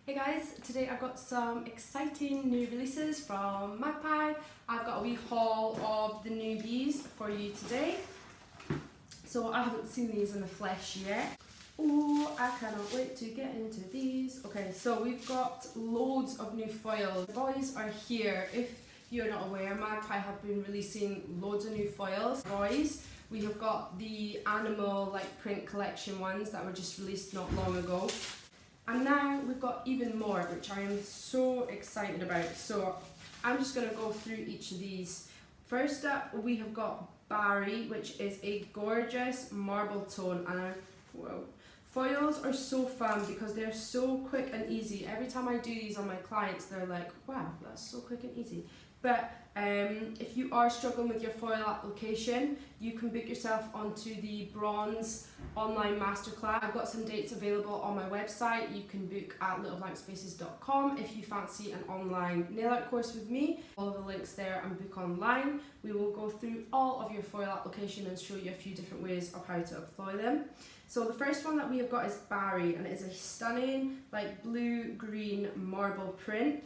Hey guys, today I've got some exciting new releases from Magpie. I've got a wee haul of the newbies for you today. So I haven't seen these in the flesh yet. Oh, I cannot wait to get into these. Okay, so we've got loads of new foils. The boys are here. If you're not aware, Magpie have been releasing loads of new foils. Boys, we have got the animal print collection ones that were just released not long ago. And now we've got even more, which I am so excited about. So I'm just going to go through each of these. First up, we have got 𝗶𝗲, which is a gorgeous marble tone. And whoa, foils are so fun because they're so quick and easy. Every time I do these on my clients, they're like, wow, that's so quick and easy. But if you are struggling with your foil application, you can book yourself onto the bronze online masterclass. I've got some dates available on my website. You can book at 𝗯𝗲𝗂𝘂𝘁𝘆 if you fancy an online nail art course with me. All of the links there and book online. We will go through all of your foil application and show you a few different ways of how to apply them. So the first one that we have got is 𝗶𝗲, and it is a stunning blue-green marble print.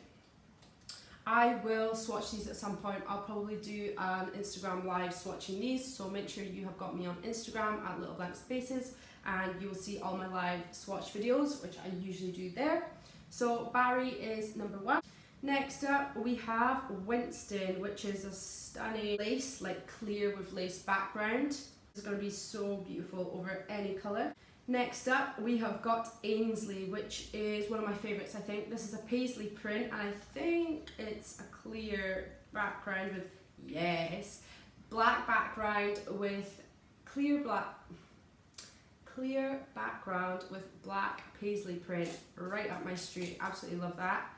I will swatch these at some point. I'll probably do an Instagram live swatching these, so make sure you have got me on Instagram at 𝗯𝗲𝗂𝘂𝘁𝘆 and you will see all my live swatch videos, which I usually do there. So 𝗶𝗲 is number one. Next up we have Winston, which is a stunning lace, clear with lace background. It's going to be so beautiful over any colour. Next up we have got 𝗯𝗴𝗃𝗀, which is one of my favourites I think. This is a paisley print and I think it's a clear background with, yes, black background with clear background with black paisley print. Right up my street, absolutely love that.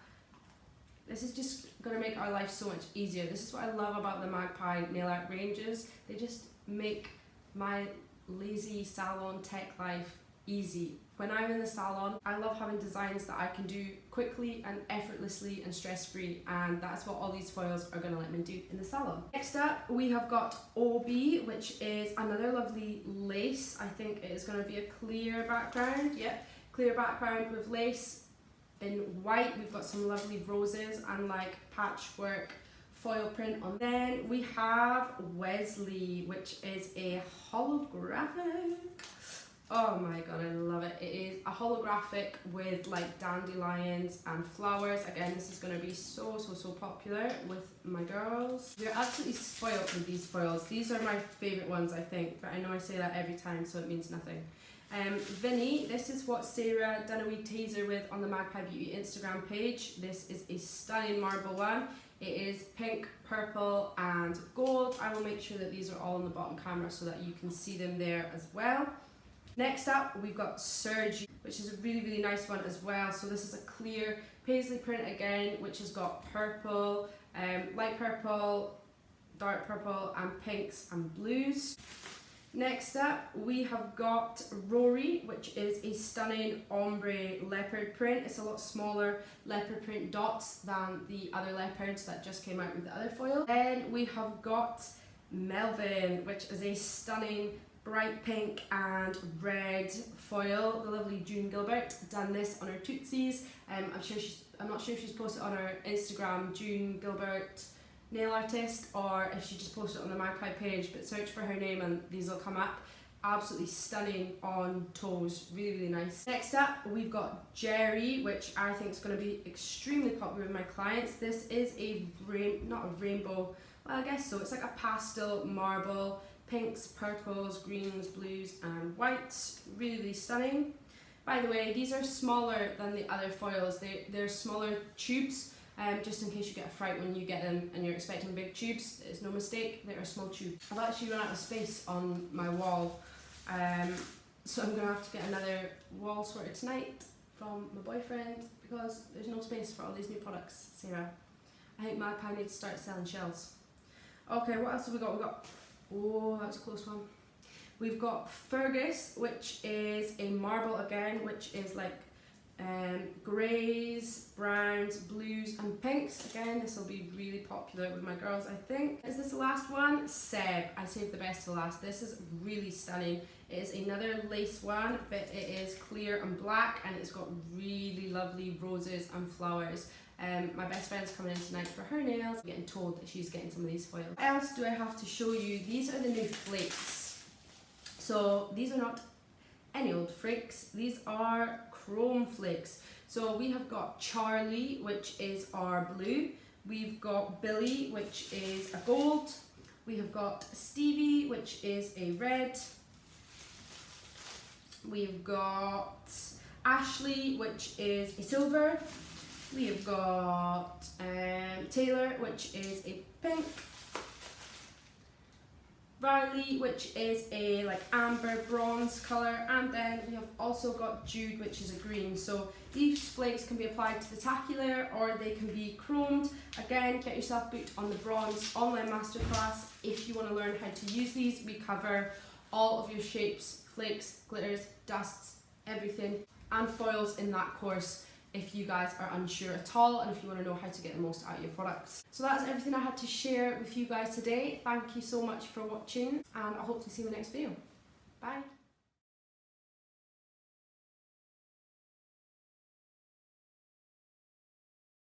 This is just going to make our life so much easier. This is what I love about the Magpie nail art ranges. They just make my lazy salon tech life easy. When I'm in the salon, I love having designs that I can do quickly and effortlessly and stress-free, and that's what all these foils are going to let me do in the salon. Next up we have got 𝗬𝗲𝗂𝗶𝗲, which is another lovely lace. I think it is going to be a clear background. Yep, clear background with lace in white. We've got some lovely roses and patchwork foil print on. Then we have Wesley, which is a holographic. Oh my god, I love it. It is a holographic with dandelions and flowers. Again, this is going to be so popular with my girls. They're absolutely spoiled with these foils. These are my favourite ones I think, but I know I say that every time so it means nothing. Vinny, this is what Sarah done a wee teaser with on the Magpie Beauty Instagram page. This is a stunning marble one. It is pink, purple and gold. I will make sure that these are all on the bottom camera so that you can see them there as well. Next up we've got sergi, which is a really nice one as well. So this is a clear paisley print again, which has got purple, light purple, dark purple and pinks and blues. Next up we have got rory, which is a stunning ombre leopard print. It's a lot smaller leopard print dots than the other leopards that just came out with the other foil. Then we have got Melvin, which is a stunning bright pink and red foil. The lovely 𝗳𝗲𝗂𝗀𝗃 done this on her tootsies. I'm not sure if she's posted on her Instagram, 𝗳𝗲𝗂𝗃 nail artist, or if she just posted it on the Magpie page, but search for her name and these will come up. Absolutely stunning on toes, really nice. Next up we've got 𝗳𝗲𝗃𝗃, which I think is going to be extremely popular with my clients. This is not a rainbow, well I guess so, it's like a pastel marble, pinks, purples, greens, blues and whites. Really stunning. By the way, these are smaller than the other foils. They're smaller tubes. Just in case you get a fright when you get them and you're expecting big tubes, it's no mistake, they're a small tube. I've actually run out of space on my wall, so I'm going to have to get another wall sorted tonight from my boyfriend because there's no space for all these new products, Sarah. I think Magpie needs to start selling shells. Okay, what else have we got? Oh, that's a close one. We've got 𝗶𝗲𝗃𝗃, which is a marble again, which is greys, browns, blues and pinks. Again, this will be really popular with my girls, I think. Is this the last one? Seb. I saved the best for last. This is really stunning. It is another lace one, but it is clear and black, and it's got really lovely roses and flowers. My best friend's coming in tonight for her nails. I'm getting told that she's getting some of these foils. What else do I have to show you? These are the new flakes. So these are not any old flakes. These are chrome flakes. So we have got Charlie, which is our blue. We've got Billy, which is a gold. We have got Stevie, which is a red. We've got Ashley, which is a silver. We have got Taylor, which is a pink. Riley, which is a like amber bronze colour, and then we have also got Jude, which is a green. So these flakes can be applied to the tacky layer or they can be chromed. Again, get yourself booked on the bronze online masterclass if you want to learn how to use these. We cover all of your shapes, flakes, glitters, dusts, everything, and foils in that course if you guys are unsure at all and if you want to know how to get the most out of your products. So that's everything I had to share with you guys today. Thank you so much for watching, and I hope to see you in the next video. Bye.